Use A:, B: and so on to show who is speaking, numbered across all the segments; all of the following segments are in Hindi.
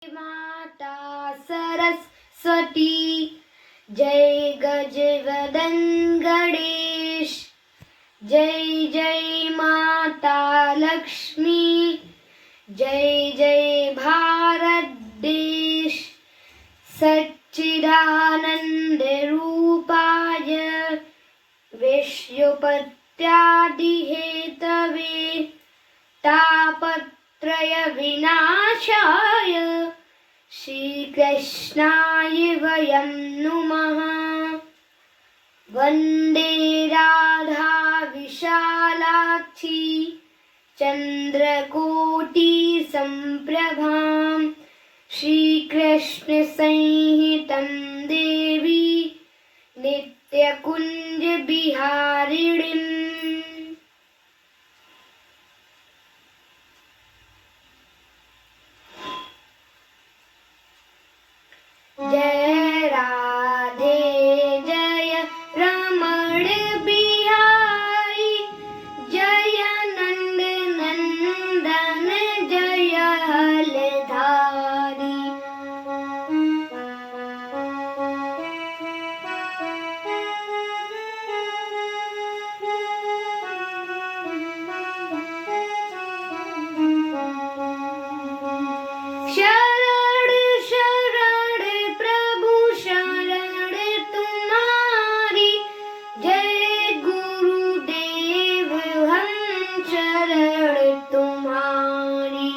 A: माता सरस्वती, जय गजवदन गणेश। जय जय माता लक्ष्मी, जय जय भारत देश। सच्चिदानंद रूपाय विश्वोपत्यादि हेतवे, तापत्रय विनाशाय श्रीकृष्णाय वयं नुमः। वन्दे राधा विशालाक्षी, चन्द्रकोटि संप्रभां, श्रीकृष्ण संहितं देवी नित्यकुंज बिहारिणीम्। जय राधे जय रमण बिहारी, जय नंद नंदन जय हलधारी। शरण शरण प्रभु शरण तुम्हारी, जय गुरुदेव हम शरण तुम्हारी।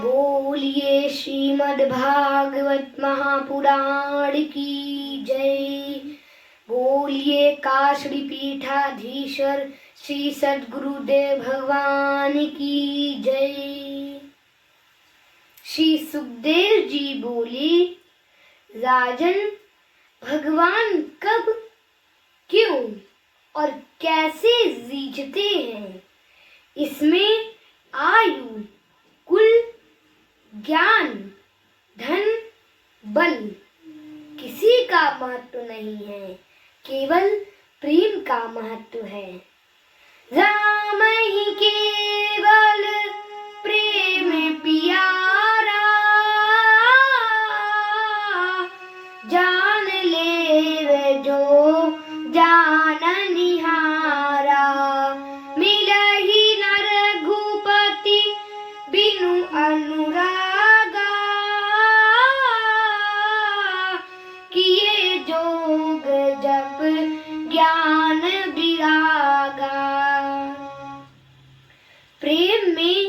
A: बोलिए श्रीमद् भागवत महापुराण की जय। बोलिए काशी पीठाधीश्वर श्री सद्गुरुदेव भगवान की जय। श्री सुखदेव जी बोले, राजन, भगवान कब, क्यों और कैसे जीतते हैं, इसमें आयु, कुल, ज्ञान, धन, बल किसी का महत्व नहीं है, केवल प्रेम का महत्व है। राम ही केवल प्रेम प्यारा, जान ले जो जान निहारा। मिलहि न रघुपति बिनु अनुरागा, किए जोग जप ज्ञान विरागा। प्रेम में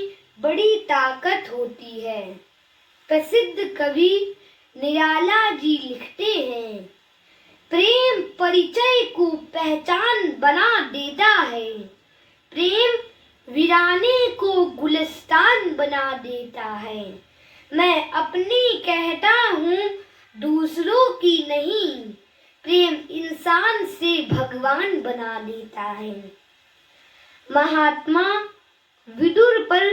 A: बड़ी ताकत होती है। प्रसिद्ध कवि निराला जी लिखते हैं, प्रेम परिचय को पहचान बना देता है। प्रेम वीराने को गुलिस्तान बना देता है। मैं अपनी कहता हूँ, दूसरों की नहीं। प्रेम इंसान से भगवान बना देता है। महात्मा विदुर पर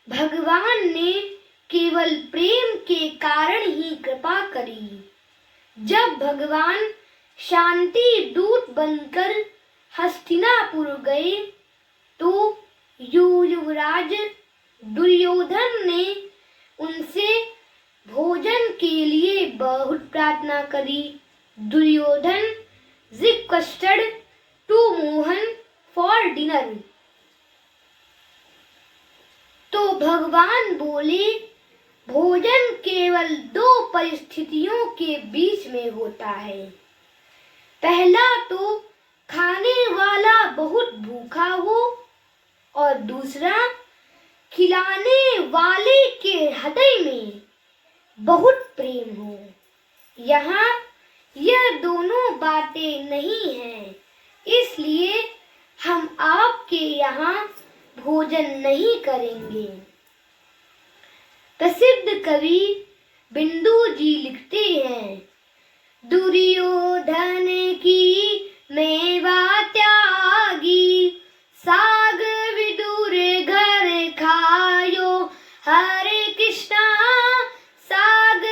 A: भगवान ने केवल प्रेम के कारण ही कृपा करी। जब भगवान शांति दूत बनकर हस्तिनापुर गए तो युवराज दुर्योधन ने उनसे भोजन के लिए बहुत प्रार्थना करी। Duryodhan requested to Mohan for dinner। तो भगवान बोले, भोजन केवल दो परिस्थितियों के बीच में होता है। पहला तो खाने वाला बहुत भूखा हो, और दूसरा खिलाने वाले के हृदय में बहुत प्रेम हो। यहाँ यह दोनों बातें नहीं हैं, इसलिए हम आपके यहाँ भोजन नहीं करेंगे। प्रसिद्ध कवि बिंदु जी लिखते हैं, दुर्योधन की मेवा त्यागी, साग विदुर घर खायो, हरे कृष्णा साग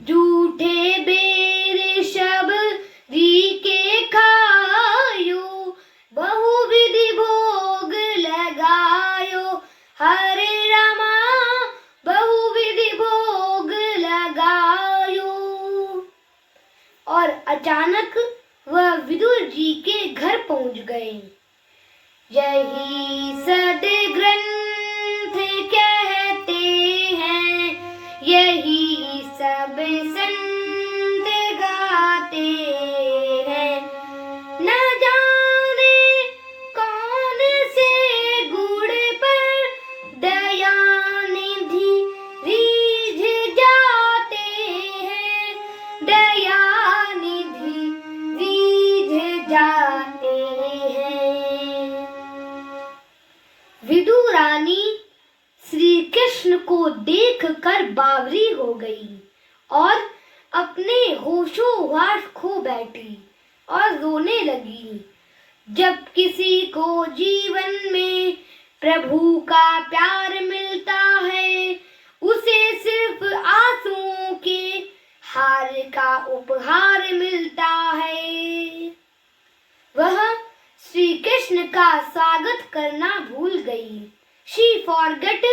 A: झूठे बेर शबरी के खायो, बहुविधि भोग लगायो। हरे रामा बहुविधि भोग लगायो। और अचानक वह विदुर जी के घर पहुंच गए। यही सद्ग्रंथ कहते हैं, यही सब संत गाते हैं। न जाने कौन से गुण पर दयानिधि रीझ जाते हैं, दयानिधि रीझ जाते हैं। विदुरानी श्री कृष्ण को देखकर बावरी हो गई और अपने होशोहवास खो बैठी और रोने लगी। जब किसी को जीवन में प्रभु का प्यार मिलता है, उसे सिर्फ आंसुओं के हार का उपहार मिलता है। वह श्री कृष्ण का स्वागत करना भूल गई। She forgot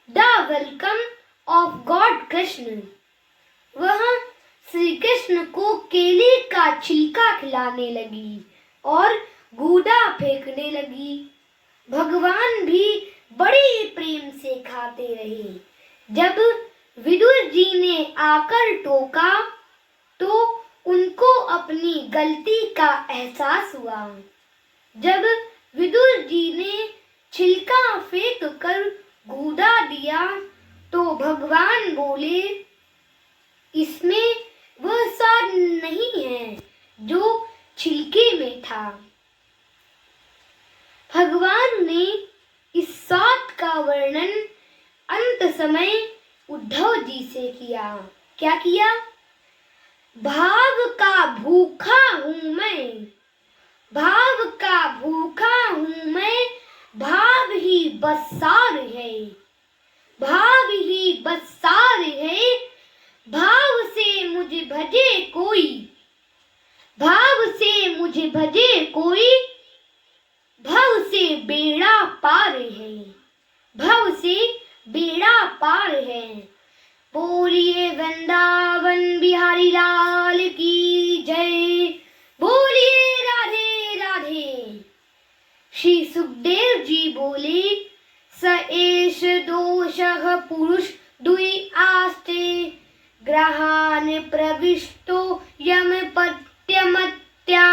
A: the welcome of God Krishna. वह श्री कृष्ण को केले का छिलका खिलाने लगी और गूदा फेंकने लगी। भगवान भी बड़े प्रेम से खाते रहे। जब विदुर जी ने आकर टोका तो उनको अपनी गलती का एहसास हुआ। जब विदुर जी ने छिलका फेंक कर गूदा दिया तो भगवान बोले, इसमें वह स्वाद नहीं है जो छिलके में था। भगवान ने इस स्वाद का वर्णन अंत समय उद्धव जी से किया। क्या किया? भाव का भूखा हूं मैं, भाव का भूखा हूं मैं, भाव ही बसार है, भाव ही बसार है। भाव से मुझे भजे कोई, भाव से मुझे भजे कोई, भव से बेड़ा पार है, भव से बेड़ा पार है। बोलिए वृंदावन बिहारी लाल की जय, बोलिए राधे राधे। श्री सुखदेव जी बोले, स एष दोषः पुरुष दुई आस्ते, ग्रहान प्रविष्टो यम पत्यमत्या,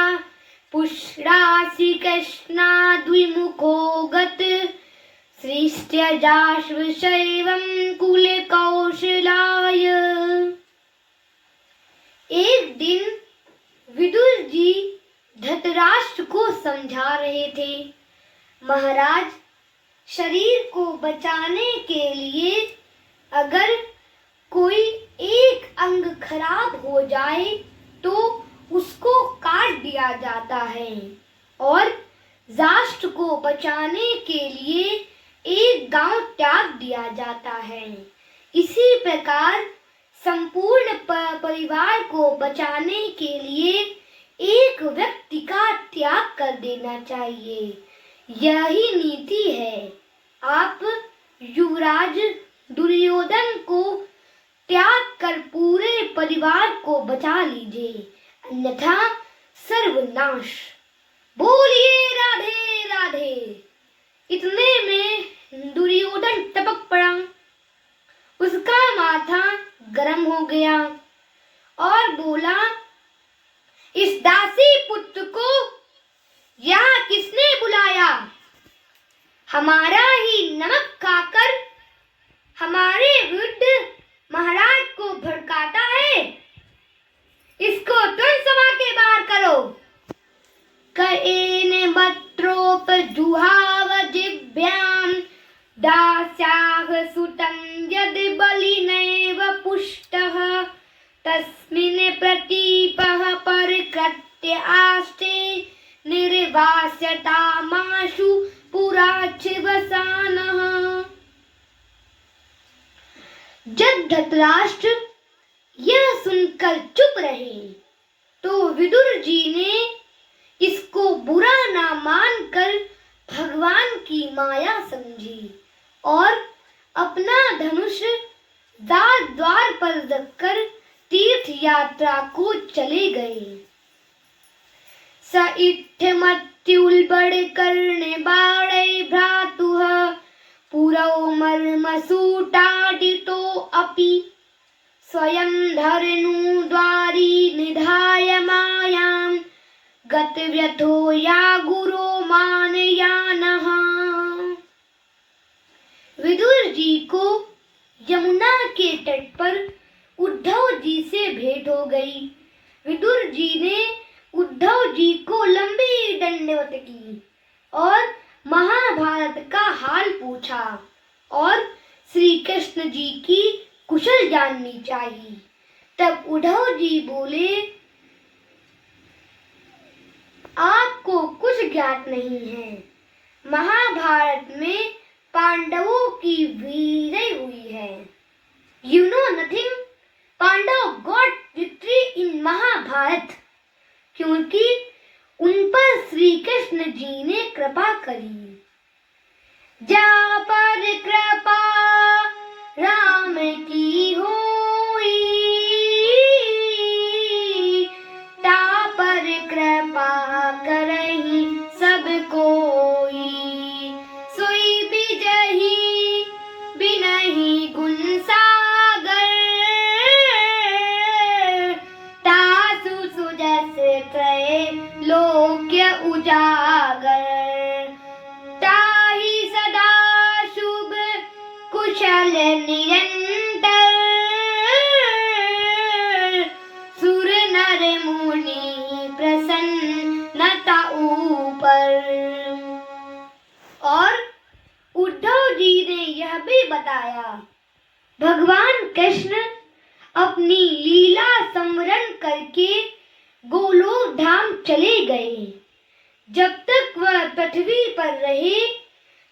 A: पुष्णासि कृष्णा द्विमुखो गत, सृष्ट्यजाश्व शैवं कुल कौशलाय। एक दिन विदुर जी धृतराष्ट्र को समझा रहे थे, महाराज, शरीर को बचाने के लिए अगर कोई एक अंग खराब हो जाए तो उसको काट दिया जाता है और राष्ट्र को बचाने के लिए एक गांव त्याग दिया जाता है। इसी प्रकार संपूर्ण परिवार को बचाने के लिए एक व्यक्ति का त्याग कर देना चाहिए। यही नीति है। आप युवराज दुर्योधन को त्याग कर पूरे परिवार को बचा लीजिए, अन्यथा सर्वनाश। बोलिए राधे राधे। इतने में दुर्योधन टपक पड़ा। उसका माथा गर्म हो गया और बोला, इस दासी पुत्र को यहाँ किसने बुलाया? हमारा ही नमक खाकर हमारे विरुद्ध महाराज को भड़काता है। इसको तुरंत सभा के बाहर करो। कएन बत्रोप जुहाव जिभ्याम, दास्याह सुतं यद बलिनैव पुष्टः, तस्मिन् प्रतीपः परिकृत्य आस्ते, निर्वास्यतामाशु पुराच्छिवसानः। जब धृतराष्ट्र यह सुनकर चुप रहे तो विदुर जी ने इसको बुरा ना मानकर भगवान की माया समझी और अपना धनुष द्वार पर रखकर तीर्थ यात्रा को चले गए। स इत्थमत्युल बड़ करने बाड़े भ्रातुः पुरौ मर्म सूटाडितो अपि स्वयं धरनु द्वारी निधाय मायां गतव्यथो या गुरो मानयानः। विदुर जी को यमुना के तट पर उद्धव जी से भेंट हो गई। विदुर जी ने उद्धव जी को लंबी दंडवत की और महाभारत का हाल पूछा और श्री कृष्ण जी की कुशल जाननी चाहिए। तब उद्धव जी बोले, आपको कुछ ज्ञात नहीं है। महाभारत में पांडवों की विजय हुई है। You know nothing? Pandav got victory in Mahabharat क्योंकि उन पर श्री कृष्ण जी ने कृपा करी। जा पर कृपा राम की होई, ता पर कृपा करहि सब कोई, सोई बिजहि बिनहि गुण सागर, तासु सुजस त्रय लोक्य उजागर, ताहि सदा शुभ कुशल निरंतर, सुर नर मुनि प्रसन्नता ऊपर। और उद्धव जी ने यह भी बताया, भगवान कृष्ण अपनी लीला संवरण करके गोलोक धाम चले गए। जब तक वह पृथ्वी पर रहे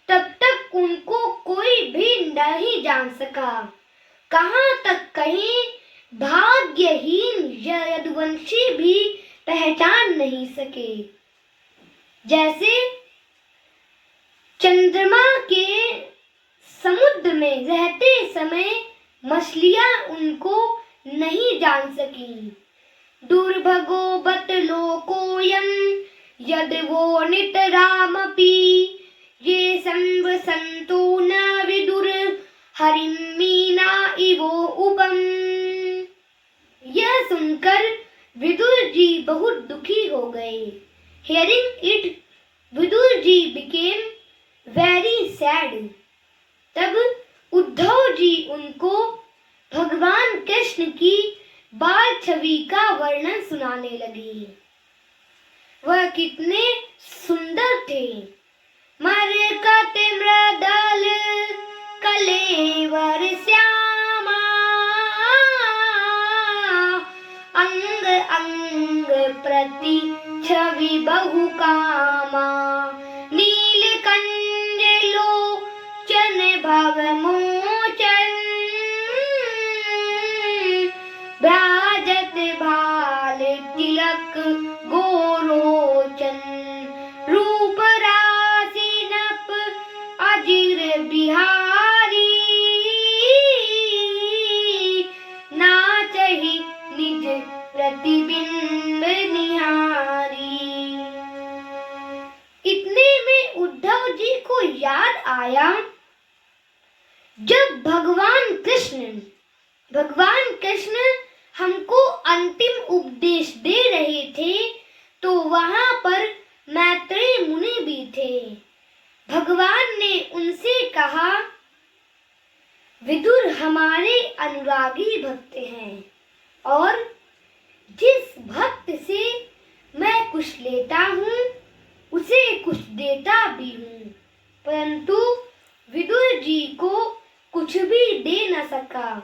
A: तब तक उनको कोई भी नहीं जान सका। कहाँ तक कहीं भाग्यहीन यदुवंशी भी पहचान नहीं सके। जैसे चंद्रमा के समुद्र में रहते समय मछलियां उनको नहीं जान सकी। दुर्भगो बत लोकोयम यदवो नितरामपि, ये संव संतो न विदुर हरिम मीना इवो उपम। यह सुनकर विदुर जी बहुत दुखी हो गए। Hearing it, Vidur ji became very sad. तब उद्धव जी उनको भगवान कृष्ण की बाल छवि का वर्णन सुनाने लगे। वह कितने सुंदर थे। मरकत मृदल कलेवर श्यामा, अंग अंग प्रति छवि बहुकामा, नीलकंज लोचन भव मोचन, भ्राजत भाल तिलक गोरोचन, रूप राशि नप अजिर बिहारी, नाचहि निज प्रतिबिंब निहारी। इतने में उद्धव जी को याद आया, जब भगवान कृष्ण हमको अंतिम उपदेश दे रहे थे तो वहां पर मैत्रेय मुनि भी थे। भगवान ने उनसे कहा, विदुर हमारे अनुरागी भक्त हैं और जिस भक्त से मैं कुछ लेता हूँ उसे कुछ देता भी हूँ, परंतु विदुर जी को कुछ भी दे न सका।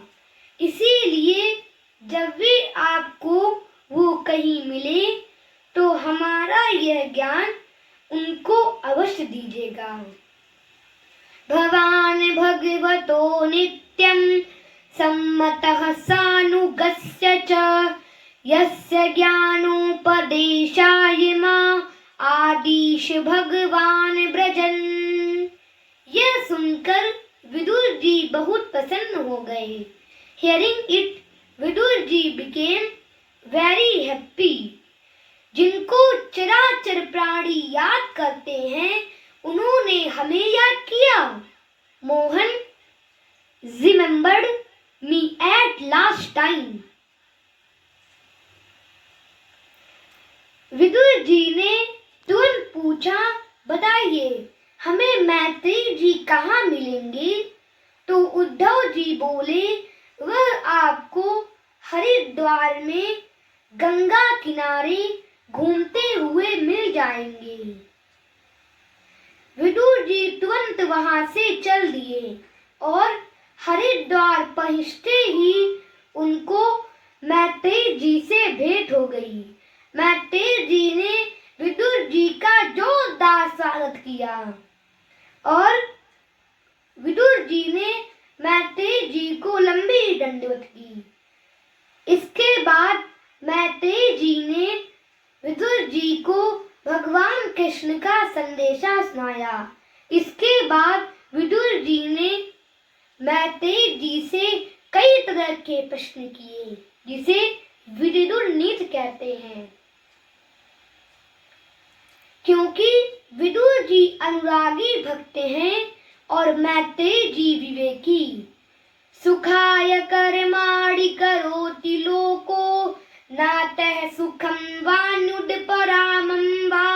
A: इसीलिए जब भी आपको वो कहीं मिले तो हमारा यह ज्ञान उनको अवश्य दीजिएगा। भवान भगवतो नित्यं सम्मतः सानुगस्य च यस्य ज्ञानोपदेशाय मां आदिश भगवान ब्रजन। यह सुनकर विदुर जी बहुत प्रसन्न हो गए। Hearing it, Vidur ji became very happy. जिनको चराचर प्राणी याद करते हैं उन्होंने हमें याद किया। Mohan remembered me at last time. Vidur ji ने तुरंत पूछा, बताइए हमें मैत्रेय जी कहाँ मिलेंगे? तो उद्धव जी बोले, वह आपको हरिद्वार में गंगा किनारे घूमते हुए मिल जाएंगे। विदुर जी तुरंत वहां से चल दिए और हरिद्वार पहुंचते ही उनको मैत्रेय जी से भेंट हो गई। मैत्रेय जी ने विदुर जी का जोरदार स्वागत किया और विदुर जी ने मैत्रेय जी को लंबी दंडवत की। इसके बाद मैत्रेय जी ने विदुर जी को भगवान कृष्ण का संदेशा सुनाया। इसके बाद विदुर जी ने मैत्रेय जी से कई तरह के प्रश्न किए जिसे विदुर नीति कहते हैं। क्योंकि विदुर जी अनुरागी भक्त हैं और मैत्रेय जी विवेकी। सुखाय कर्माणि करोति लोको नातः सुखं वानुदपरामं वा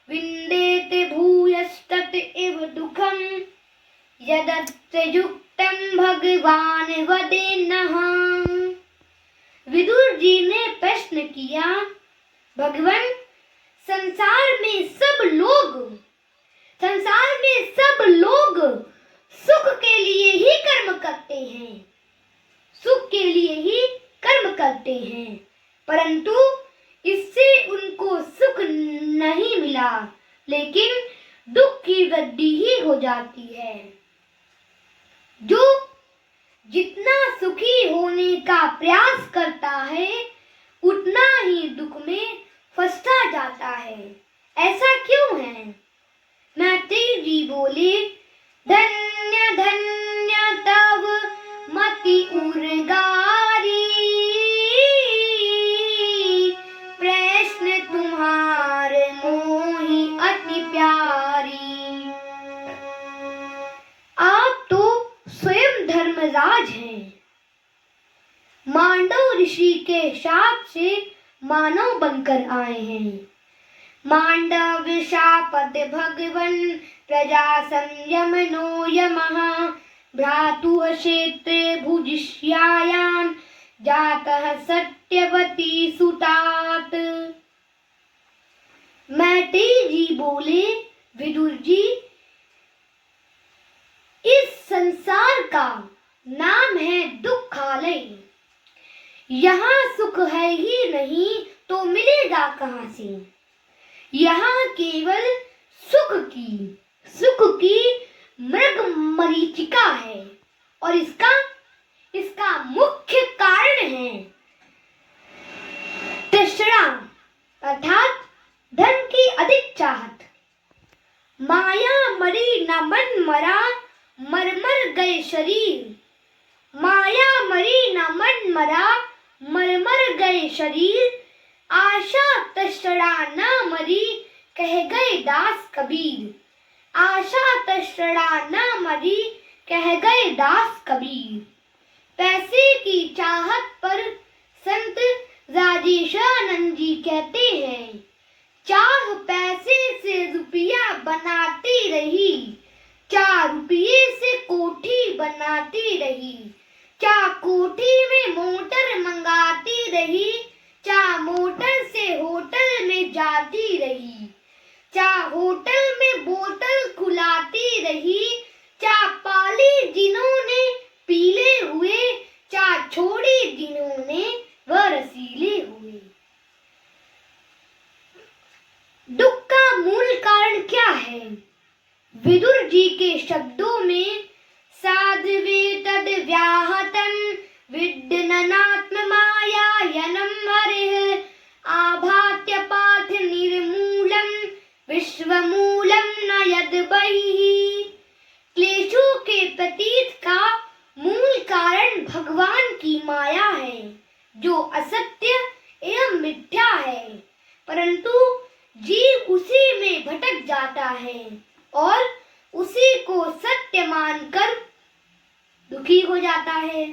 A: विन्देते भूयस्तत इव दुःखं यदत्ययुक्तं भगवान वदेन्नः। विदुर जी ने प्रश्न किया, भगवान संसार में सब लोग सुख के लिए ही कर्म करते हैं, सुख के लिए ही कर्म करते हैं, परंतु इससे उनको सुख नहीं मिला, लेकिन दुख की वृद्धि ही हो जाती है। जो जितना सुखी होने का प्रयास करता है उतना ही दुख में फंसता जाता है। ऐसा क्यों है? मैत्रेय जी बोले, धन्य धन्य तव मति उर्गारी, प्रश्न तुम्हार मोहि अति प्यारी। आप तो स्वयं धर्मराज हैं। मांडव ऋषि के शाप से मानव बनकर आए हैं। मांडव शापद भगवन प्रजा संयमनो यमः भ्रातुः क्षेत्रे भुजिष्यायां जातः सत्यवती सुतात। मैत्रेय जी बोले, विदुर जी, इस संसार का नाम है दुखालय। यहाँ सुख है ही नहीं तो मिलेगा कहाँ से? यहाँ केवल सुख की मृग मरीचिका है और इसका मुख्य कारण है तृष्णा अर्थात धन की अधिक चाहत। माया मरी न मन मरा, मर मर गए शरीर। माया मरी न मन मरा, मर मर गए शरीर। आशा तृष्णा न मरी, कह गए दास कबीर। आशा तृष्णा न मरी, कह गए दास कबीर। पैसे की चाहत पर संत राजेशानंद जी कहते हैं, चाह पैसे से रुपया बनाती रही, चार रुपये से कोठी बनाती रही, चार कोठी में मोटर मंगाती रही, चार मोटर से होटल में जाती रही, चार होटल में बोतल खुलाती रही, चार पाली जिन्होंने पीले हुए, चार छोड़ी जिन्होंने वह रसीले हुए। दुख का मूल कारण क्या है? विदुर जी के शब्दों में साध्वे तद व्याहतं जो असत्य एवं मिथ्या है, परंतु जीव उसी में भटक जाता है और उसी को सत्य मानकर दुखी हो जाता है।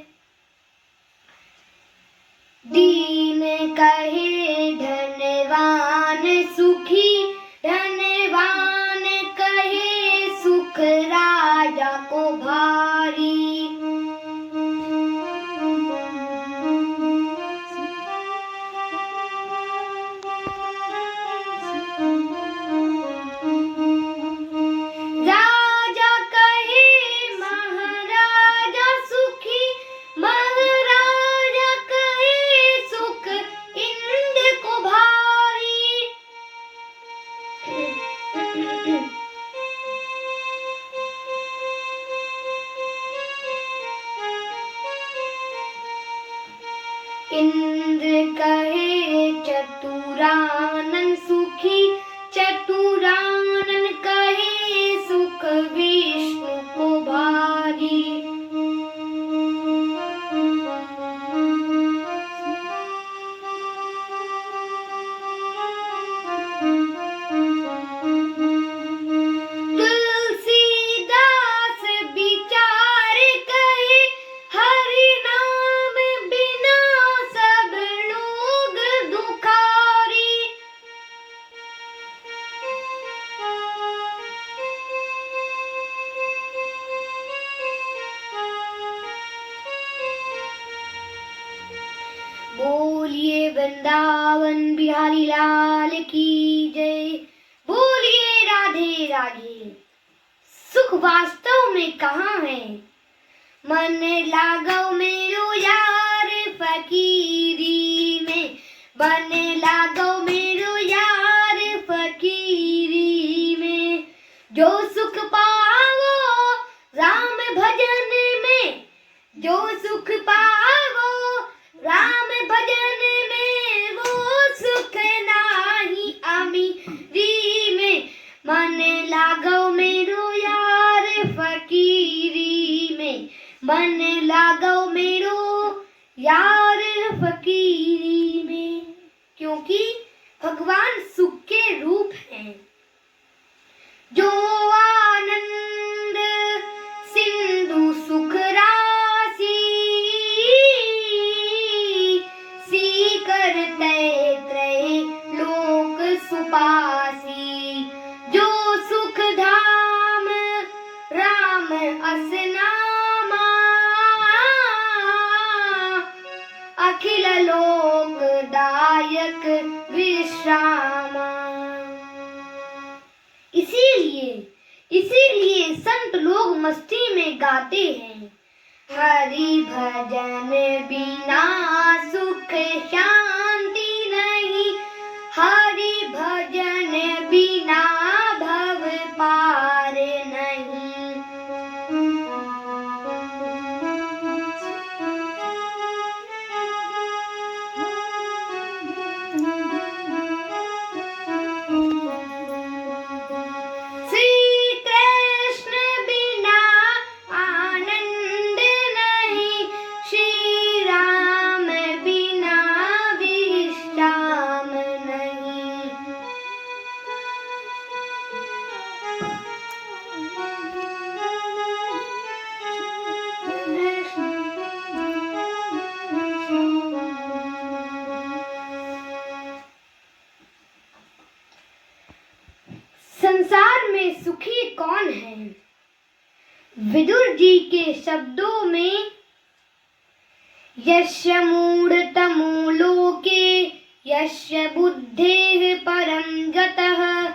A: दीन कहे धनवान सुखी, धनवान कहे सुख राजा को भारी। राजा कहे महाराजा सुखी, महाराजा कहे सुख इंद्र को भारी। इंद्र कहे चतुरानन सुखी, चतुरानन कहे सुख विष्णु को भारी। तुलसीदास विचार कहे हरि नाम बिना सब लोग दुखारी। बोलिए वृंदावन बिहारी लाल की जय, बोलिए राधे राधे। सुख वास्तव में कहाँ है, मन लागो मेरो यार फकीरी में, मन लागो मेरो यार फकीरी में। जो सुख पावो राम भजन में, जो सुख पावो राम भजन में, वो सुख नाही अमीरी में। मन लागो मेरो यार फकीरी में, मन लागो मेरो यार फकीरी में। क्योंकि भगवान सुख के रूप हैं। जो आनंद सिंधु सुख राशि, सी करते त्रय लोक सुपासी। जो सुख धाम राम असनामा, अखिल लोकदायक विश्रामा। इसीलिए संत लोग मस्ती में गाते हैं, हरि भजन बिना सुख शांति नहीं, हरि भजन बिना भव पार नहीं। संसार में सुखी कौन है? विदुर जी के शब्दों में, यस्य मूढ़तमो लोके यस्य बुद्धेः परं गतः,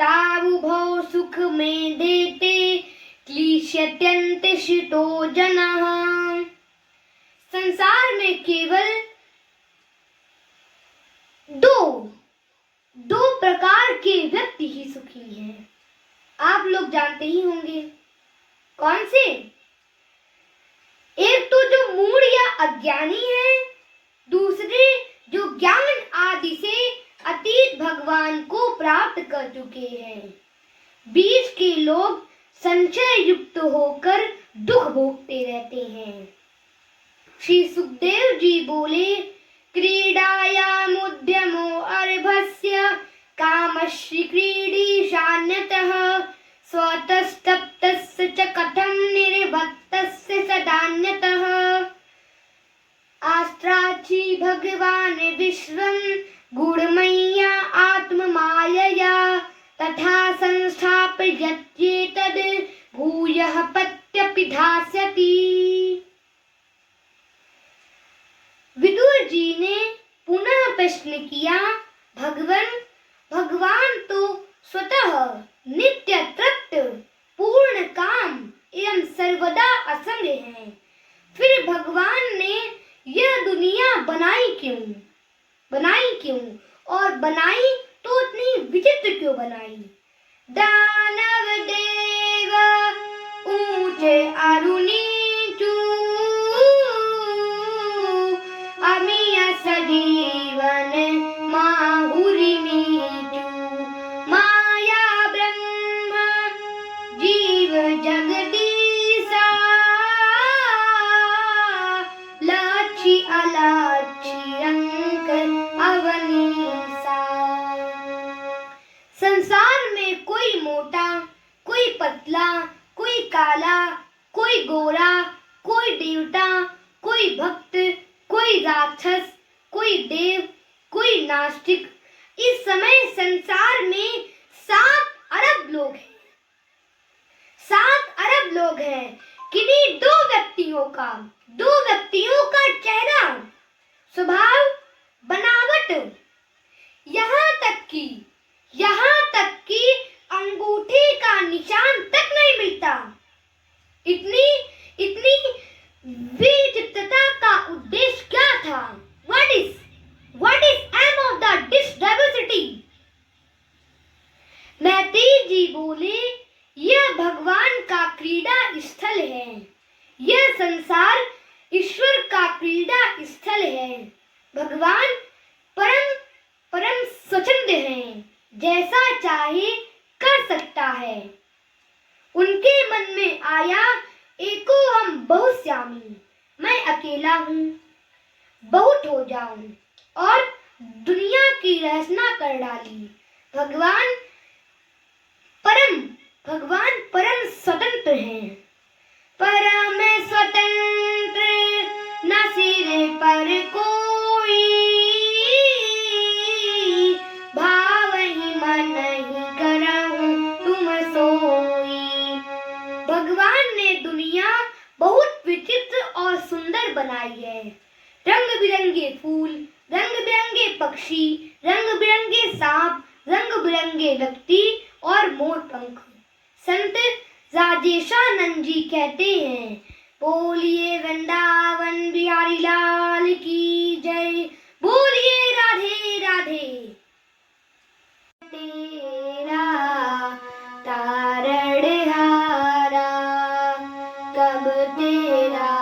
A: तावुभौ सुख में देते क्लिश्यत्यन्तिषितो जनः। संसार में केवल दो प्रकार के व्यक्ति ही सुखी हैं। आप लोग जानते ही होंगे कौन से? एक तो जो मूढ़ या अज्ञानी है, दूसरे जो ज्ञान आदि से अतीत भगवान को प्राप्त कर चुके हैं। बीच के लोग संशय युक्त होकर दुख भोगते रहते हैं। श्री सुखदेव जी बोले क्रीडायामुद्यमो अर्भस्य कामश्री क्रीडीशान्यतः स्वतस्तप्तस्य च कथं निर्भक्तस्य सदान्यतः आस्त्राची भगवान् विश्वं गुणमय्या आत्ममायया तथा संस्थापयत्येतद् भूयः पत्यपि धास्यति। विदुर जी ने पुनः प्रश्न किया, भगवान तो स्वतः नित्य तृप्त पूर्ण काम एवं सर्वदा असंग हैं, फिर भगवान ने यह दुनिया बनाई क्यों और बनाई तो इतनी विचित्र क्यों बनाई। दानव देव ऊंचे अरुणीचू अमिया सजीवन माहुरी नीचू माया ब्रह्म जीव जगदीसा लाची अलाची अंक अवनीसा। संसार में कोई मोटा, कोई पतला, कोई काला, कोई गोरा, कोई देवता, कोई भक्त, कोई राक्षस, कोई देव, कोई नास्तिक। इस समय संसार में 7 अरब लोग हैं। 7 अरब लोग हैं। किन्हीं 2 व्यक्तियों का चेहरा, स्वभाव, बनावट, यहाँ तक कि अंगूठे का निशान तक नहीं मिलता। इतनी विचित्रता का उद्देश्य क्या था? What is aim of this diversity? Maitreya जी बोले, यह भगवान का क्रीड़ा स्थल है। यह संसार ईश्वर का क्रीड़ा स्थल है। भगवान परम स्वच्छंद हैं, जैसा चाहे कर सकता है। उनके मन में आया, एको हम बहुश्यामी, मैं अकेला हूँ, बहुत हो जाऊं और दुनिया की रचना कर डाली। भगवान परम स्वतंत्र हैं। परम स्वतंत्र न सिर पर कोई, भाव ही मन ही करहूं तुम सोई। भगवान ने दुनिया बहुत विचित्र और सुंदर बनाई है। रंग बिरंगे फूल, रंग बिरंगे पक्षी, रंग बिरंगे सांप, रंग बिरंगे व्यक्ति और मोर पंख। संत राजेशानंद जी कहते हैं, बोलिए वृंदावन बिहारी लाल की जय, बोलिए राधे राधे। तेरा तारणहारा कब तेरा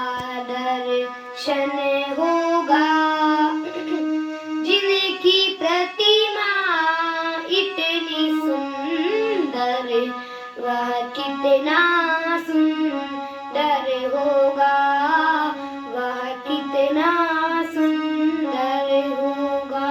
A: दर्शन होगा, जिनकी प्रतिमा इतनी सुंदर, वह कितना सुंदर होगा, वह कितना सुंदर होगा।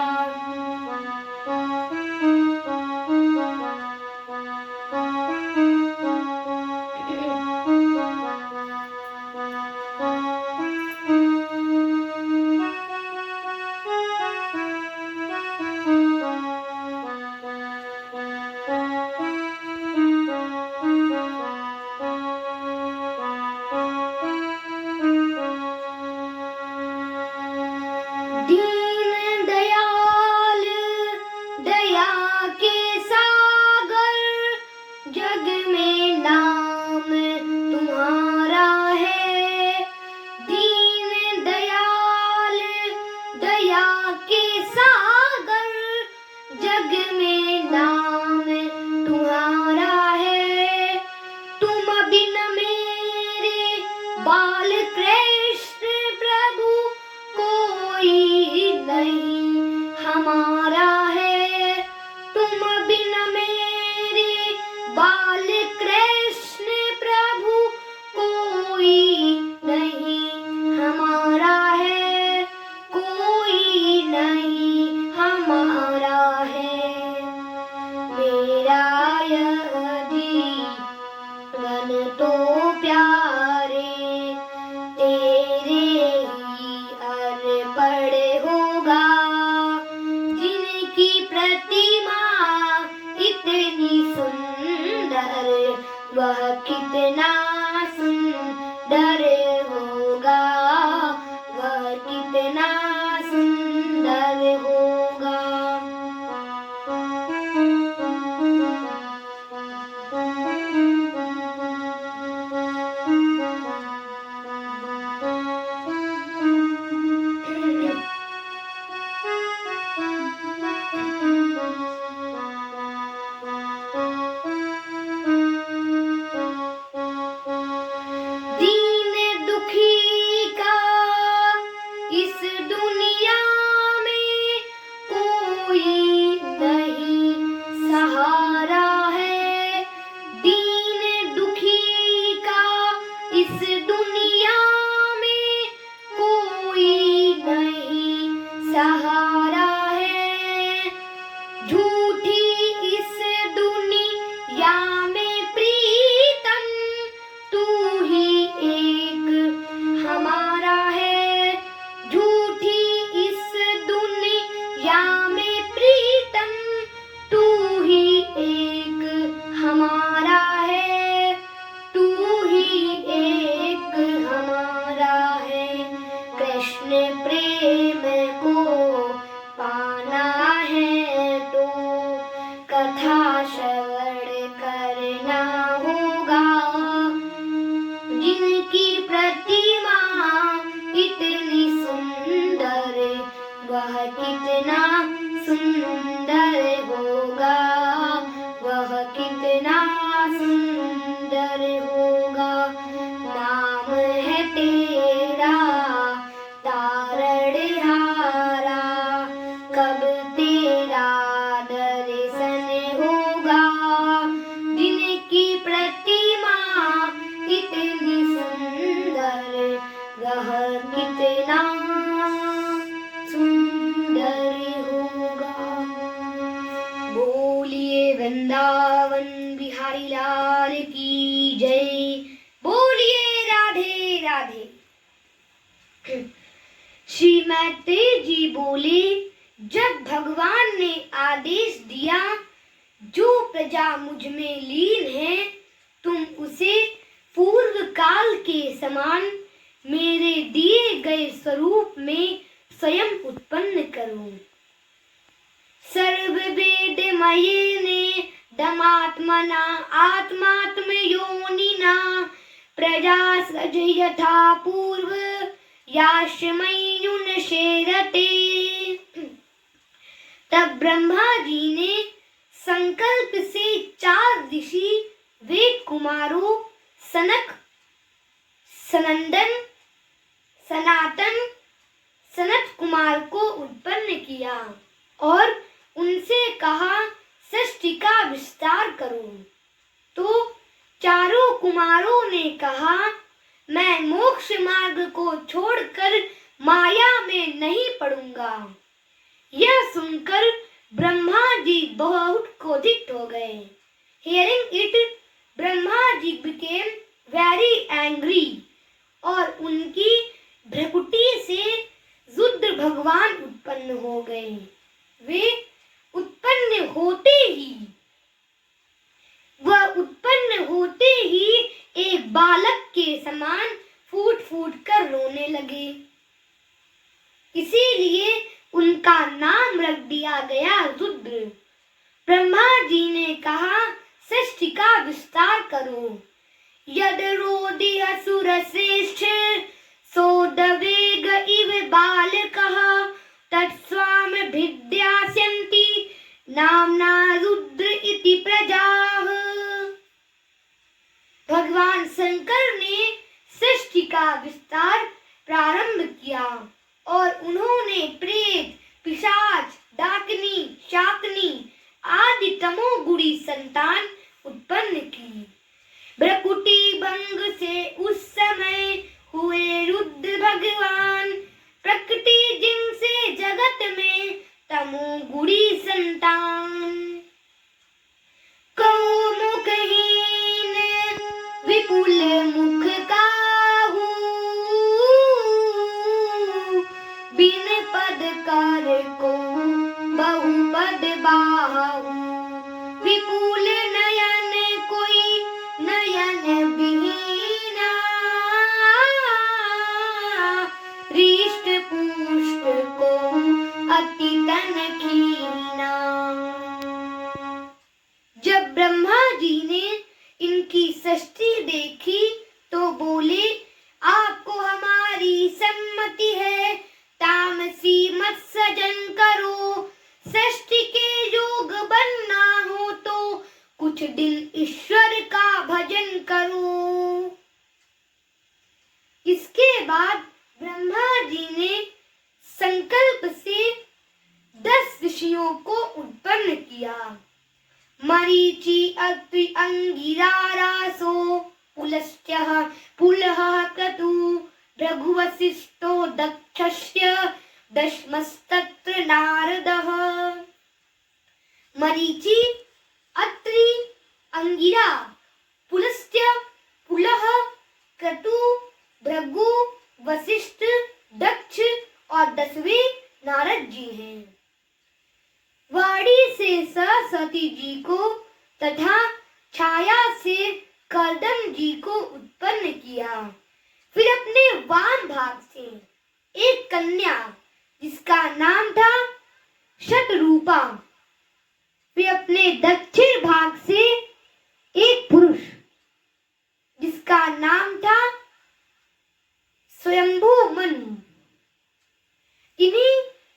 A: वह कितना सुंदर होगा। बोलिए वृंदावन बिहारी लाल की जय। बोलिए राधे राधे। श्री मैत्रेय जी बोले, जब भगवान ने आदेश दिया, जो प्रजा मुझ में लीन है, तुम उसे पूर्व काल के समान मेरे दिए गए स्वरूप में स्वयं उत्पन्न करो। सर्व वेदमयेने दमात्मना आत्मात्म योनिना प्रजा सृज यथा पूर्व याश्मयुन शेरते। तब ब्रह्मा जी ने संकल्प से 4 ऋषि वेद कुमारों सनक, सनंदन, सनातन, सनत कुमार को उत्पन्न किया और उनसे कहा, सृष्टि का विस्तार करो। तो चारों कुमारों ने कहा, मैं मोक्ष मार्ग को छोड़कर माया में नहीं पड़ूंगा। यह सुनकर ब्रह्मा जी बहुत क्रोधित हो गए। Hearing it, Brahma ji became very angry और उनकी भ्रकुटी से रुद्र भगवान उत्पन्न हो गए। वे उत्पन्न होते ही एक बालक के समान फूट फूट कर रोने लगे। इसीलिए उनका नाम रख दिया गया रुद्र। ब्रह्मा जी ने कहा, सृष्टि का विस्तार करो। यद रोदि असुर श्रेष्ठ सोदवेग इव बालकः तत्स्वाम भिद्यास्यन्ति नाम्ना रुद्र इति प्रजाः। भगवान शंकर ने सृष्टि का विस्तार प्रारंभ किया और उन्होंने प्रेत, पिशाच, डाकिनी, शाकनी आदि तमोगुणी संतान उत्पन्न की। भ्रकुटी भंग से उस समय हुए रुद्र भगवान, प्रकृति जिनसे जगत में तमोगुणी संतान। कौमुखहीन विपुल मुख काहू, बिन पद कर को बहुपद बाहु। विपुल नयन कोई नयन बिहीना, हृष्ट पुष्ट को अति तन कीना। जब ब्रह्मा जी ने इनकी सृष्टि देखी तो बोले, आपको हमारी सम्मति है, तामसी मत सजन करो। सृष्टि के योग बनना हो तो कुछ दिन ईश्वर का भजन करो। इसके बाद ब्रह्मा जी ने संकल्प से 10 ऋषियों को उत्पन्न किया। मरीचि, अत्रि, अंगिरा, रासो, पुलस्त्य, पुलह, क्रतु, भृगु, वसिष्ठो, दक्षस्य, दशमस्तत्र नारदः। मरीचि, अत्रि, अंगिरा, पुलस्त्य, पुलह, क्रतु, भृगु, वशिष्ठ, दक्ष और 10वें नारद जी हैं। वाणी से सरस्वती जी को तथा छाया से कर्दम जी को उत्पन्न किया। फिर अपने वाम भाग से एक कन्या जिसका नाम था शतरूपा, फिर अपने दक्षिण भाग से एक पुरुष जिसका नाम था स्वयंभू मनु। इन्हीं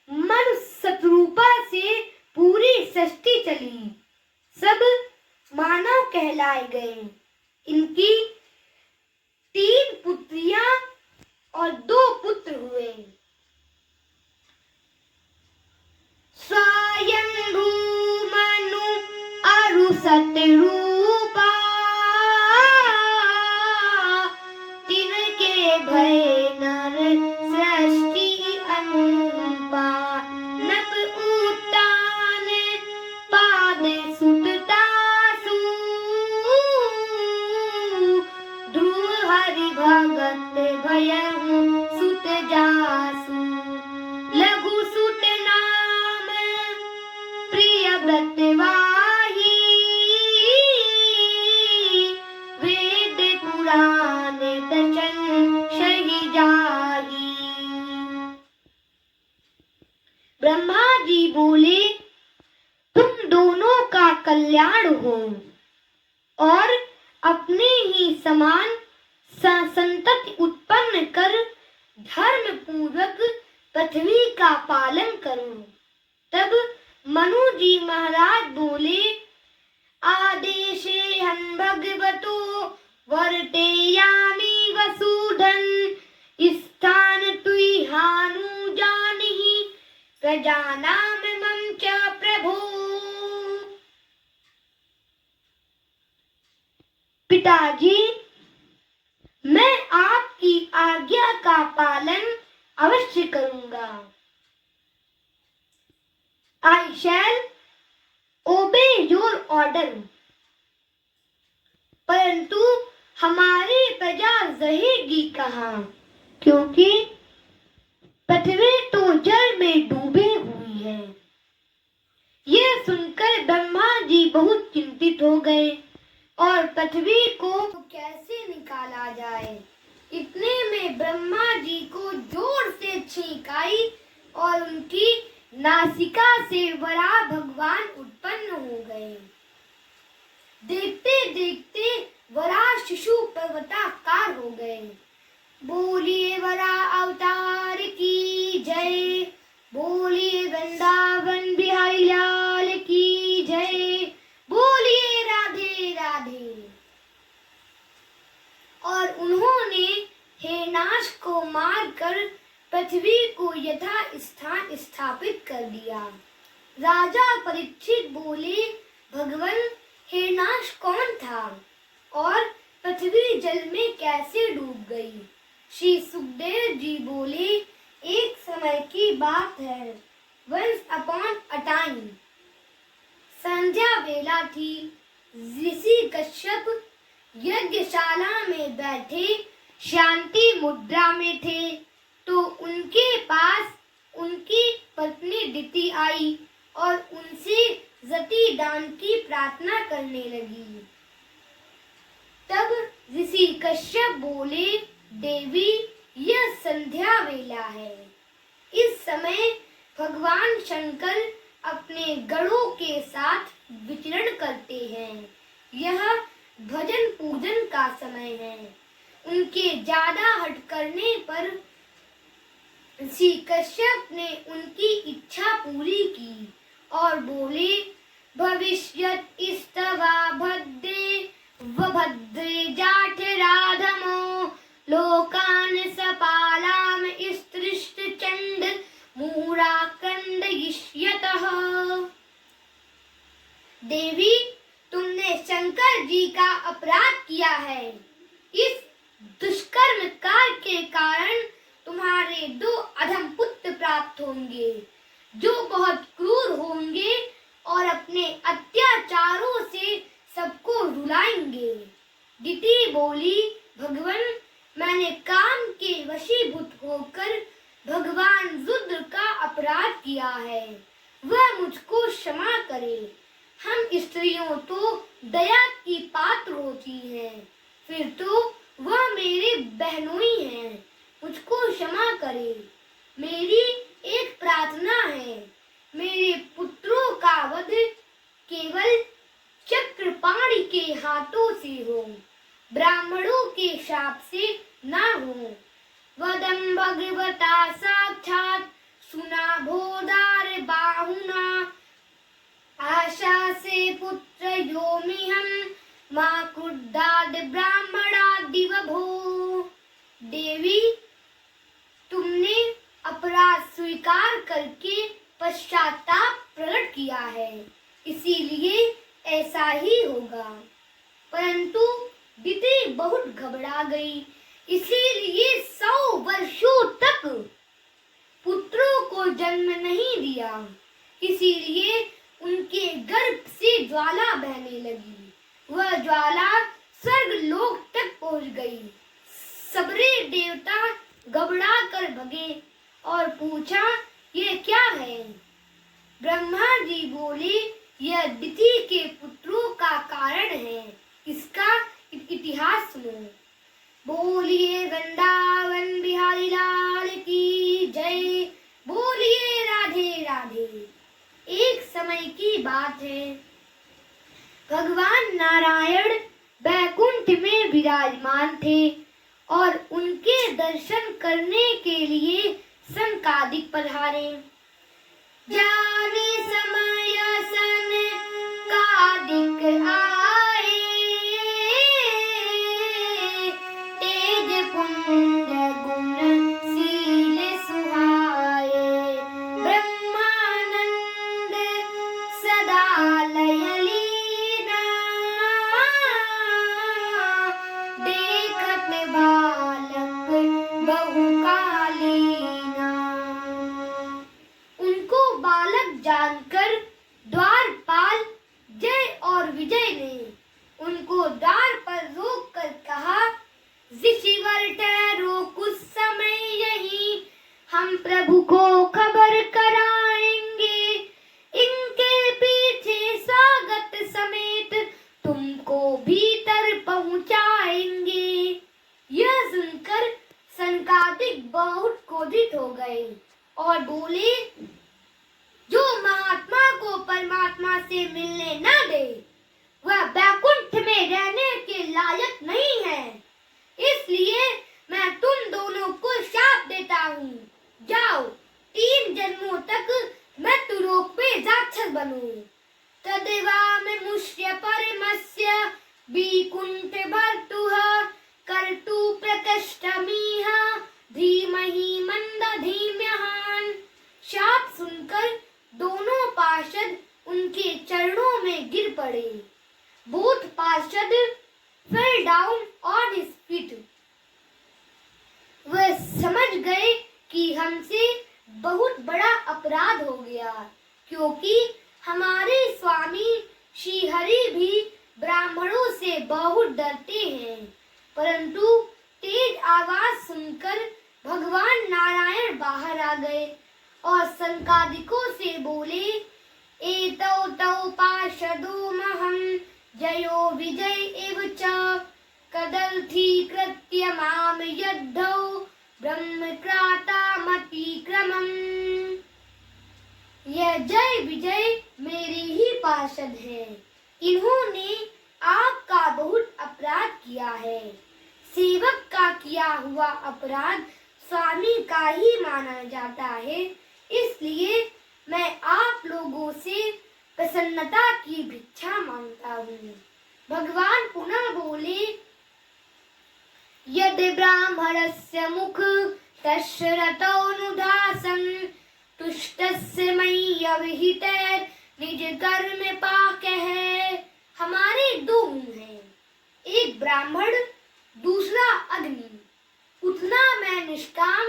A: मनु शतरूपा से पूरी सृष्टि चली, सब मानव कहलाए गए। इनकी 3 पुत्रियां और 2 पुत्र हुए। स्वयंभू मनु अरु शतरूपा, तिनके भय न बोले, तुम दोनों का कल्याण हो और अपने ही समान संतति उत्पन्न कर धर्म पूर्वक पृथ्वी का पालन करो। तब मनु जी महाराज बोले, आदेशे हन भगवतो वर्तेयामि वसुधन स्थान तुई हानु जानिहि प्रजानाम मम च प्रभो। पिताजी, मैं आपकी आज्ञा का पालन अवश्य करूंगा। I shall obey your order। परंतु हमारी प्रजा रहेगी कहाँ, क्योंकि पृथ्वी तो जल में डूबी हुई है। यह सुनकर ब्रह्मा जी बहुत चिंतित हो गए और पृथ्वी को कैसे निकाला जाए। इतने में ब्रह्मा जी को जोर से छींक आई और उनकी नासिका से वराह भगवान उत्पन्न हो गए। देखते देखते वराह शिशु पर्वताकार हो गए। बोलिए वराह अवतार की जय, बोलिए वृंदावन बिहारी लाल की जय, बोलिए राधे राधे। और उन्होंने हेनाश को मारकर पृथ्वी को यथा स्थान स्थापित कर दिया। राजा परीक्षित बोले, भगवान हेनाश कौन था और पृथ्वी जल में कैसे डूब गई। श्री सुखदेव जी बोले, एक समय की बात है। वंस अपॉन अ टाइम, संध्या वेला थी। ऋषि कश्यप यज्ञशाला में बैठे शांति मुद्रा में थे, तो उनके पास उनकी पत्नी दिति आई और उनसे रति दान की प्रार्थना करने लगी। तब ऋषि कश्यप बोले, देवी, यह संध्या वेला है। इस समय भगवान शंकर अपने गणों के साथ विचरण करते हैं। यह भजन पूजन का समय है। उनके ज्यादा हट करने पर ऋषि कश्यप ने उनकी इच्छा पूरी की और बोले, भविष्यत इस्तवा भद्रे व भद्रे जाठ राधमो लोकान सपालाम स्त्रिष्ट चंड मूराकंड यिष्यतः। देवी, तुमने शंकर जी का अपराध किया है। इस दुष्कर्म कार्य के कारण तुम्हारे 2 अधम पुत्र प्राप्त होंगे, जो बहुत क्रूर होंगे और अपने अत्याचारों से सबको रुलाएंगे। दिति बोली, भगवान, मैंने काम के वशीभूत होकर भगवान रुद्र का अपराध किया है, वह मुझको क्षमा करे। हम स्त्रियों तो दया की पात्र होती हैं, फिर तो वह मेरे बहनोई हैं, मुझको क्षमा करे। मेरी एक प्रार्थना है, मेरे पुत्रों का वध केवल चक्रपाणि के हाथों से हो, ब्राह्मणों के शाप से ना हो। वदम भगवता साक्षात सुना भोदार बाहुना, आशा से पुत्र योमि हम मां क्रुद्धाद ब्राह्मणा दिवभो। देवी, तुमने अपराध स्वीकार करके पश्चाताप प्रकट किया है, इसीलिए ऐसा ही होगा। परंतु दिति बहुत घबरा गई, इसीलिए 100 वर्षों तक पुत्रों को जन्म नहीं दिया। इसीलिए उनके गर्भ से ज्वाला बहने लगी। वह ज्वाला स्वर्गलोक तक पहुंच गई। सबरे देवता घबरा कर भगे और पूछा, ये क्या है। ब्रह्मा जी बोले, यह दिति के पुत्रों का कारण है, इसका इतिहास सुनो। बोलिए वृंदावन बिहारी लाल की जय, बोलिए राधे राधे। की बात है। भगवान नारायण बैकुंठ में विराजमान थे और उनके दर्शन करने के लिए सनकादिक पधारे। जाने समय सनकादिक आए, तेज पुंज गुण शील सुहाए। ब्रह्मानंद सदा लय लीना, देखत बालक बहु कालीना। उनको बालक जानकर द्वारपाल जय और विजय ने उनको द्वार पर रोक कर कहा, ऋषिवर ठहरो कुछ समय यहीं, हम प्रभु को खबर कराएंगे। इनके पीछे स्वागत समेत तुमको भीतर पहुंचाएंगे। यह सुनकर सनकादिक बहुत क्रोधित हो गए और बोले, जो महात्मा को परमात्मा से मिलने न दे वह बैकुंठ में रहने के लायक नहीं है। इसलिए मैं तुम दोनों को शाप देता हूँ, जाओ 3 जन्मों तक मृत्युलोक में राक्षस बनो। तदेवामुष्य परमस्य विकुंठ भर्तुः कर्तु प्रकृष्टमिह धीमहि मंदधीम्यहान्। शाप सुनकर दोनों पार्षद उनके चरणों में गिर पड़े। बोथ पार्षद fell down on his feet. वह समझ गए कि हमसे बहुत बड़ा अपराध हो गया, क्योंकि हमारे स्वामी श्री हरि भी ब्राह्मणों से बहुत डरते हैं। परंतु तेज आवाज सुनकर भगवान नारायण बाहर आ गए और सनकादिकों से बोले, एतौ तौ पार्षदो महं जयो विजय एव च कदर्थीकृत्य माम यद्धौ ब्रह्मक्रातामतिक्रमम्। यह जय विजय मेरे ही पार्षद हैं। इन्होंने आपका बहुत अपराध किया है। सेवक का किया हुआ अपराध स्वामी का ही माना जाता है। इसलिए मैं आप लोगों से प्रसन्नता की भिक्षा मांगता हूँ। भगवान पुनः बोले, यदि ब्राह्मणस्य मुख तस्य रतोनुदासं तुष्टस्य मय्यविहितैर् निज कर्म पाकः। हमारे 2 मुंह हैं, एक ब्राह्मण दूसरा अग्नि। उतना मैं निष्काम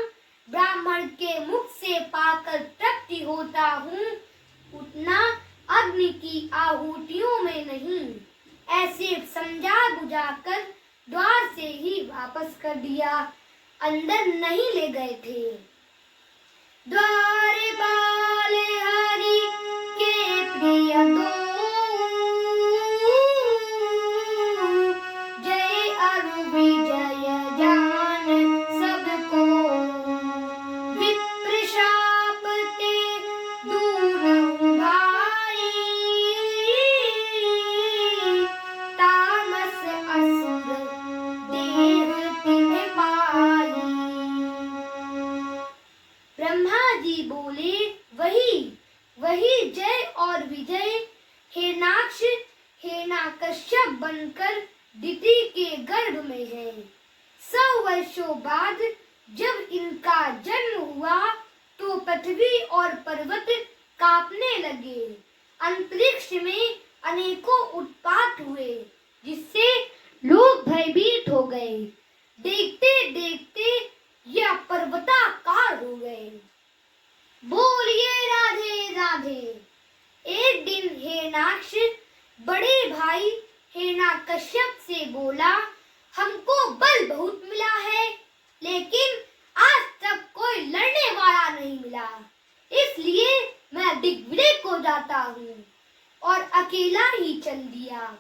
A: ब्राह्मण के मुख से पाकर तृप्ति होता हूँ, उतना अग्नि की आहुतियों में नहीं। ऐसे समझा बुझाकर द्वार से ही वापस कर दिया, अंदर नहीं ले गए थे। द्वारपाल हरि के प्रिय दो, जय अरु विजय जान सबको। विप्र शाप ते दूर भाई, तामस असुर देह तिन्ह पाई। ब्रह्मा जी बोले, वही जय और विजय हिरणाक्ष हिरण्यकश्यप बनकर दिति के गर्भ में है। 100 वर्षों बाद जब इनका जन्म हुआ तो पृथ्वी और पर्वत कांपने लगे। अंतरिक्ष में अनेकों उत्पात हुए, जिससे लोग भयभीत हो गए। देखते देखते यह पर्वताकार हो गए। बोलिए राधे राधे। एक दिन हिरणाक्ष बड़े भाई हिरण्यकश्यप से बोला, हमको बल बहुत मिला है, लेकिन आज तक कोई लड़ने वाला नहीं मिला। इसलिए मैं दिग्विजय को जाता हूँ और अकेला ही चल दिया।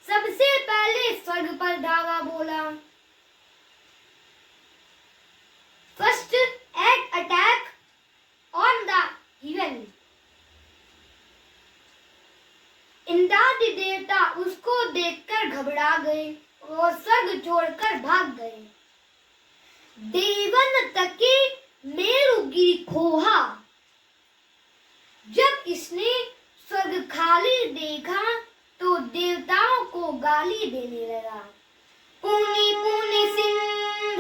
A: सबसे पहले स्वर्ग पर धावा बोला। First attack on the heaven. गए और स्वर्ग छोड़कर भाग गए। देवन तके मेरुगिरि खोहा। जब इसने स्वर्ग खाली देखा तो देवताओं को गाली देने लगा। पुनि पुनि सिंध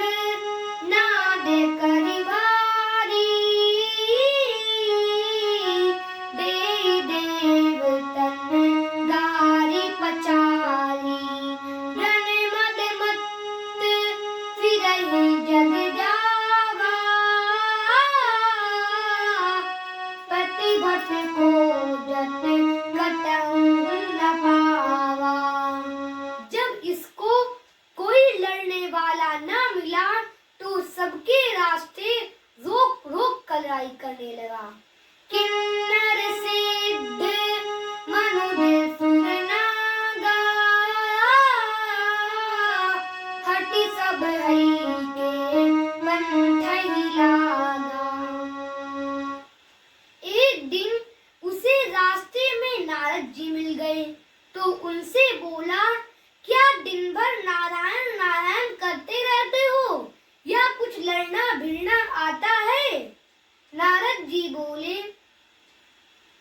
A: नाद करि भारी, देई देवतन गारि पचारी। रण मद मत फिरहि जग जावा, पतिव्रत को जत कटहु न पावा। जब इसको कोई लड़ने वाला न मिला तो सबके रास्ते रोक रोक कर लड़ाई करने लगा। किन्नर सिद्ध मनुज सुर नागा, हटि सब हरि के पंथहि लागा। एक दिन उसे रास्ते में नारद जी मिल गए तो उनसे बोला, क्या दिन भर नारायण नारायण करते रहते हो या कुछ लड़ना भिड़ना आता है? नारद जी बोले,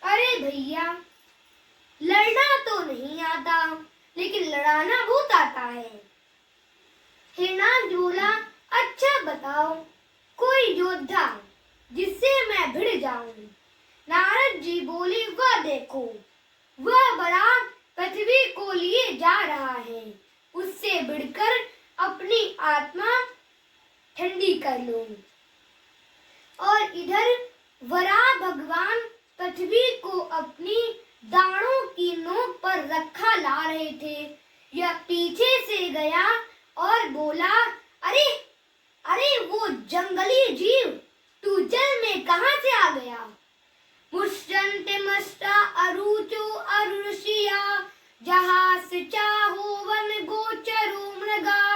A: अरे भैया, लड़ना तो नहीं आता लेकिन लड़ाना बहुत आता है। हिरणाक्ष बोला, अच्छा बताओ कोई योद्धा जिससे मैं भिड़ जाऊं। नारद जी बोले, वह देखो, वह बड़ा पृथ्वी को लिए जा रहा है, उससे भिड़कर अपनी आत्मा ठंडी कर लो। और इधर वराह भगवान पृथ्वी को अपनी दाढ़ों की नोक पर रखा ला रहे थे। यह पीछे से गया और बोला, अरे अरे वो जंगली जीव, तू जल में कहां से आ गया? मुष्यन्ते मष्टा अरुचो अरुषिया, जहास चाहो वन गोचरो मृगा।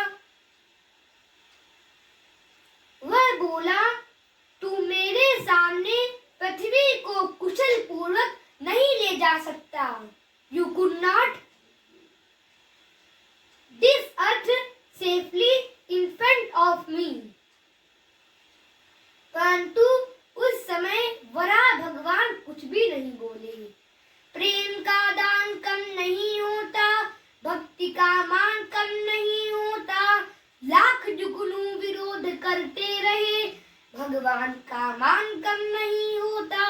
A: वह बोला, तू मेरे सामने पृथ्वी को कुशल पूर्वक नहीं ले जा सकता। You could not this earth safely in front of me। परंतु उस समय वराह भगवान कुछ भी नहीं बोले। प्रेम का दान कम नहीं होता, भक्ति का मान कम नहीं होता, लाख जुगनू विरोध करते रहे, भगवान का मान कम नहीं होता।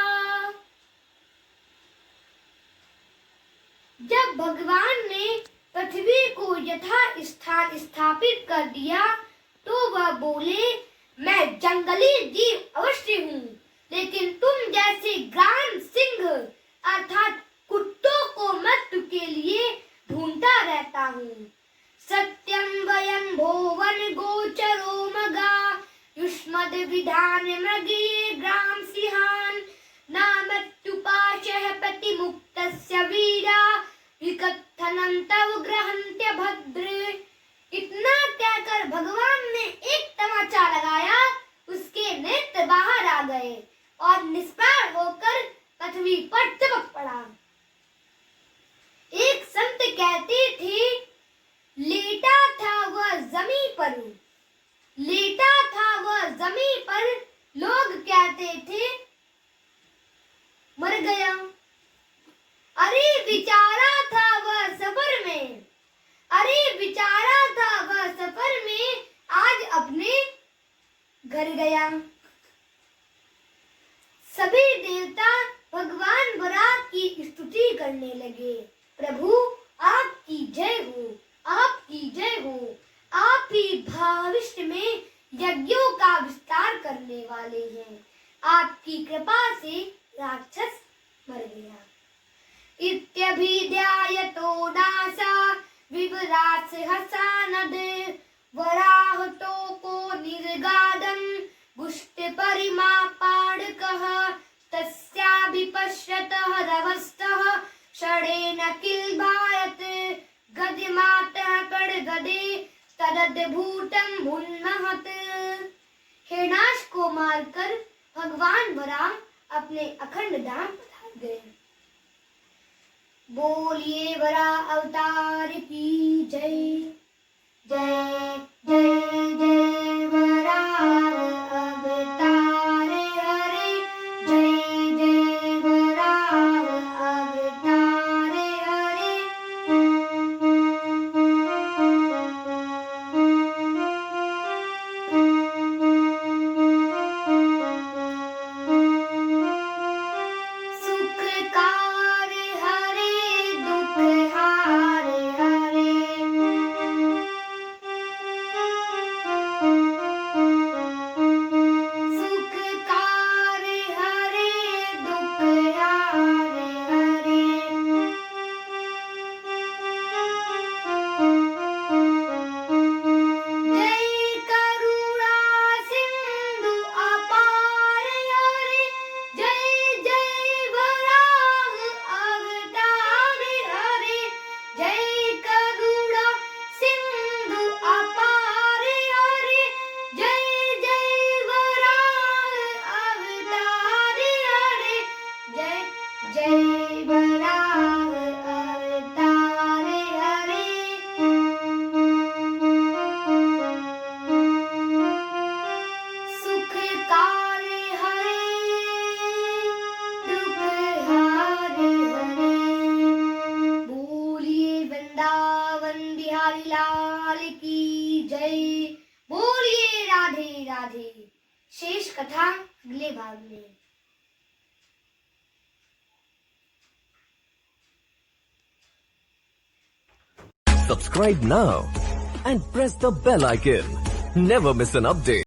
A: जब भगवान ने पृथ्वी को यथा स्थान स्थापित कर दिया तो वह बोले, मैं जंगली जीव अवश्य हूँ, लेकिन तुम जैसे ग्राम सिंह अर्थात कुत्तों को मृत्यु के लिए ढूंढता रहता हूँ। सत्यम वयम भोवन गोचरो मगा, युष्मद विधान मृगे ग्राम सिंहान, नामृत्युपाशः प्रतिमुक्तस्य वीरा, विकथनं तव ग्रहन्त्य भद्र। इतना कहकर भगवान ने एक तमाचा लगाया, उसके नेत्र बाहर आ गए और निष्प्राण होकर पृथ्वी पर चिपक पड़ा। एक संत कहते थे, लेटा था वह जमीन पर, लेटा था वह जमीन पर, लोग कहते थे मर गया। अरे विचारा था वह सफर में, अरे विचारा था वह सफर में, आज अपने घर गया। सभी देवता भगवान वराह की स्तुति करने लगे। प्रभु आपकी जय हो, आपकी जय हो, आप ही भविष्य में यज्ञों का विस्तार करने वाले हैं। आपकी कृपा से राक्षस मर गया। इत्यभिध्यायतो नासा विवरास हसानद, वराहतो को निर्गादं गुष्ट परिमापाडकः, तस्याभिपश्यतः रवस्तः षडेन किल्भायत, गद्यमातः पड़गदे तदद्भूतं भुन्महत। हिरणाक्ष को मारकर भगवान वराह अपने अखंड धाम पधार गए। बोलिए वराह अवतार की जय। जय जय जय वराह अवतार हरे, जय जय वराह अवतार हरे। सुखकार हरे दुख हार हरे, सुखकार हरे दुख हार हरे। जय करुणा सिंधु अपार हरे, जय जय वराह अवतार हरे, जय करुणा सिंधु अपार हरे, जय जय वराह अवतार हरे, जय जय वराह अवतार हरे। सुखकार हरे दुख हार हरे। बोलिए वृंदावन बिहारी लाल की जय, बोलिए राधे राधे। शेष कथा अगले भाग में।
B: Subscribe now and press the bell icon. Never miss an update.